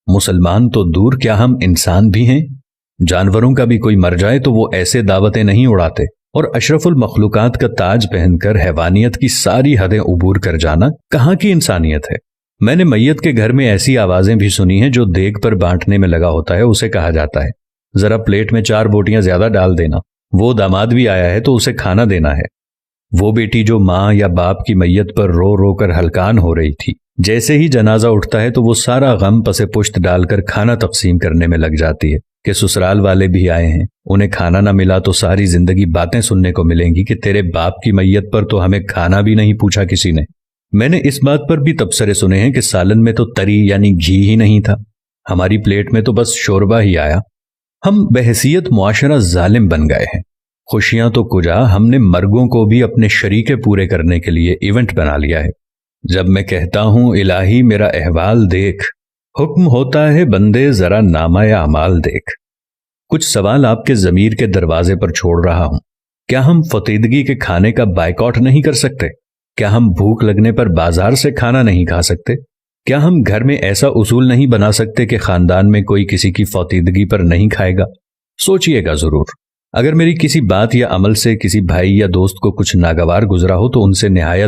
مسلمان تو دور، کیا ہم انسان بھی ہیں؟ جانوروں کا بھی کوئی مر جائے تو وہ ایسے دعوتیں نہیں اڑاتے، اور اشرف المخلوقات کا تاج پہن کر حیوانیت کی ساری حدیں عبور کر جانا کہاں کی انسانیت ہے؟ میں نے میت کے گھر میں ایسی آوازیں بھی سنی ہیں جو دیگ پر بانٹنے میں لگا ہوتا ہے اسے کہا جاتا ہے ذرا پلیٹ میں 4 بوٹیاں زیادہ ڈال دینا، وہ داماد بھی آیا ہے تو اسے کھانا دینا ہے۔ وہ بیٹی جو ماں یا باپ کی میت پر رو رو کر ہلکان ہو رہی تھی، جیسے ہی جنازہ اٹھتا ہے تو وہ سارا غم پس پشت ڈال کر کھانا تقسیم کرنے میں لگ جاتی ہے کہ سسرال والے بھی آئے ہیں، انہیں کھانا نہ ملا تو ساری زندگی باتیں سننے کو ملیں گی کہ تیرے باپ کی میت پر تو ہمیں کھانا بھی نہیں پوچھا کسی نے۔ میں نے اس بات پر بھی تبصرے سنے ہیں کہ سالن میں تو تری یعنی گھی ہی نہیں تھا، ہماری پلیٹ میں تو بس شوربہ ہی آیا۔ ہم بحیثیت معاشرہ ظالم بن گئے ہیں۔ خوشیاں تو کجا، ہم نے مرگوں کو بھی اپنے شریکے پورے کرنے کے لیے ایونٹ بنا لیا ہے۔ جب میں کہتا ہوں الہی میرا احوال دیکھ، حکم ہوتا ہے بندے ذرا نامہ اعمال دیکھ۔ کچھ سوال آپ کے ضمیر کے دروازے پر چھوڑ رہا ہوں۔ کیا ہم فطیدگی کے کھانے کا بائیکاٹ نہیں کر سکتے؟ کیا ہم بھوک لگنے پر بازار سے کھانا نہیں کھا سکتے؟ کیا ہم گھر میں ایسا اصول نہیں بنا سکتے کہ خاندان میں کوئی کسی کی فطیدگی پر نہیں کھائے گا؟ سوچئے گا ضرور۔ اگر میری کسی بات یا عمل سے کسی بھائی یا دوست کو کچھ ناگوار گزرا ہو تو ان سے نہایت